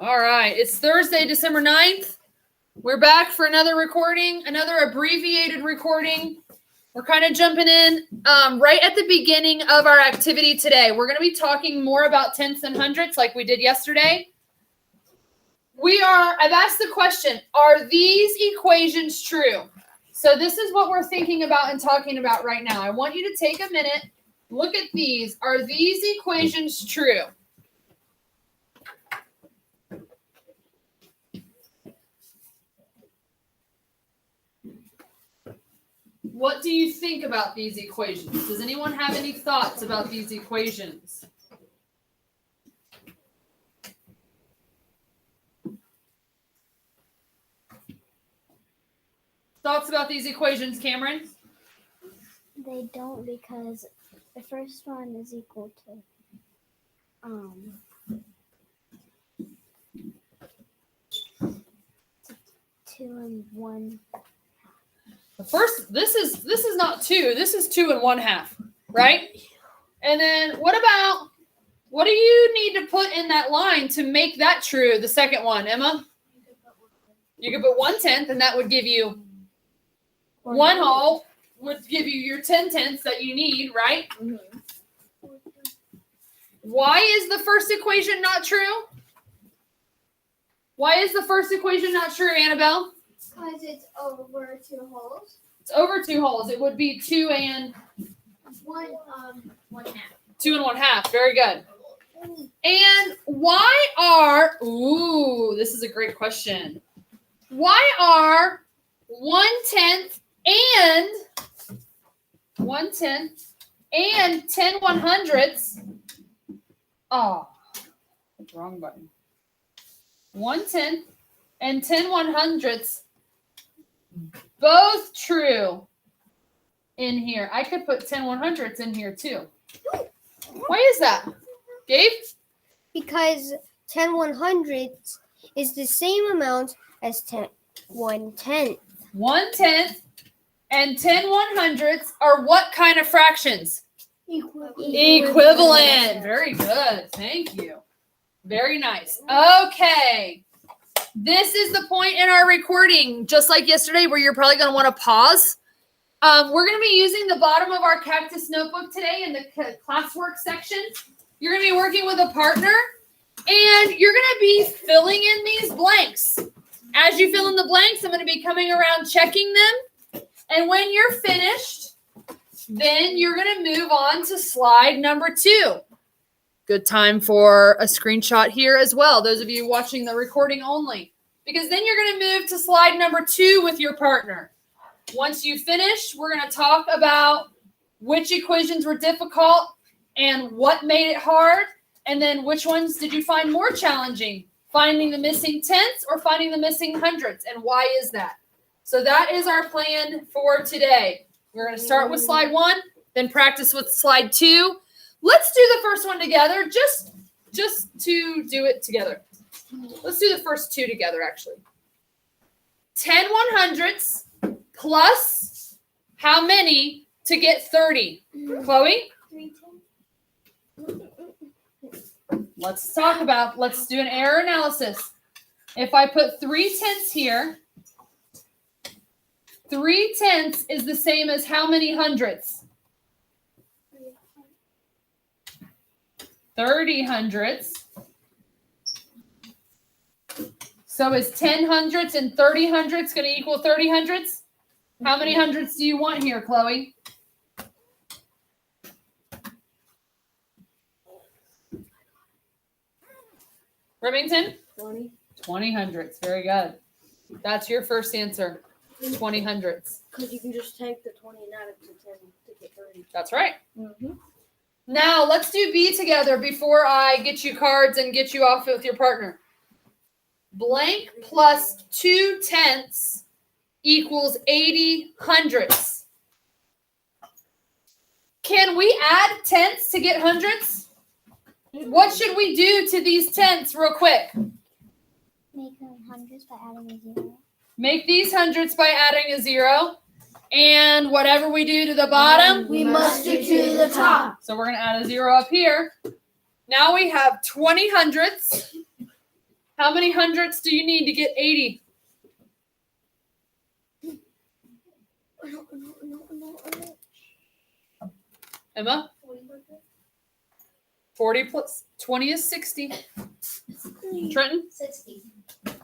All right. It's Thursday, December 9th. We're back for another recording, another abbreviated recording. We're kind of jumping in right at the beginning of our activity today. We're going to be talking more about tenths and hundredths like we did yesterday. I've asked the question, are these equations true? So this is what we're thinking about and talking about right now. I want you to take a minute, look at these. Are these equations true? What do you think about these equations? Does anyone have any thoughts about these equations? Thoughts about these equations, Cameron? They don't, because the first one is equal to 2 and 1. The first, this is not 2. This is 2 and 1/2, right? And then what do you need to put in that line to make that true? The second one, Emma? You could put 1/10, and that would give you 1 whole, would give you your 10 tenths that you need, right? Mm-hmm. Why is the first equation not true? Why is the first equation not true, Annabelle? Because it's over 2 wholes. It's over 2 wholes. It would be 2 and 1/2. 2 and 1/2. Very good. And why are, this is a great question. Why are 1/10 and 10 100ths? Oh, wrong button. 1/10 and 10 100ths both true in here. I could put 10 100ths in here too. Why is that? Gabe? Because 10 100ths is the same amount as 1/10. 1/10 and 10 100ths are what kind of fractions? Equivalent. Very good. Thank you. Very nice. Okay. This is the point in our recording, just like yesterday, where you're probably going to want to pause. We're going to be using the bottom of our Cactus notebook today in the classwork section. You're going to be working with a partner, and you're going to be filling in these blanks. As you fill in the blanks, I'm going to be coming around checking them. And when you're finished, then you're going to move on to slide number 2. Good time for a screenshot here as well, those of you watching the recording only, because then you're going to move to slide number 2 with your partner. Once you finish, we're going to talk about which equations were difficult and what made it hard, and then which ones did you find more challenging, finding the missing tenths or finding the missing hundredths, and why is that? So that is our plan for today. We're going to start with slide 1, then practice with slide 2. Let's do the first one together, just to do it together. Let's do the first 2 together, actually. 10 100ths plus how many to get 30? Chloe? 3 Let's do an error analysis. If I put 3/10 here, 3/10 is the same as how many hundredths? 30 hundredths. So is 10 hundredths and 30 hundredths going to equal 30 hundredths? How many hundredths do you want here, Chloe? Remington? 20. 20 hundredths. Very good. That's your first answer. 20 hundredths. Because you can just take the 20 and add it to 10 to get 30. That's right. Mm-hmm. Now, let's do B together before I get you cards and get you off with your partner. Blank plus 2/10 equals 80 hundredths. Can we add tenths to get hundredths? What should we do to these tenths real quick? Make them hundreds by adding a 0. Make these hundredths by adding a 0. And whatever we do to the bottom, We must do to the top. So we're going to add a 0 up here. Now we have 20 hundredths How many hundredths do you need to get 80? Emma? 40 plus 20 is 60. Trenton? 60.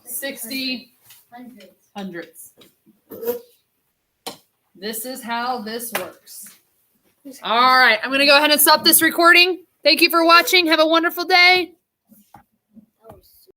60 Hundreds. hundredths. This is how this works. All right, I'm going to go ahead and stop this recording. Thank you for watching. Have a wonderful day.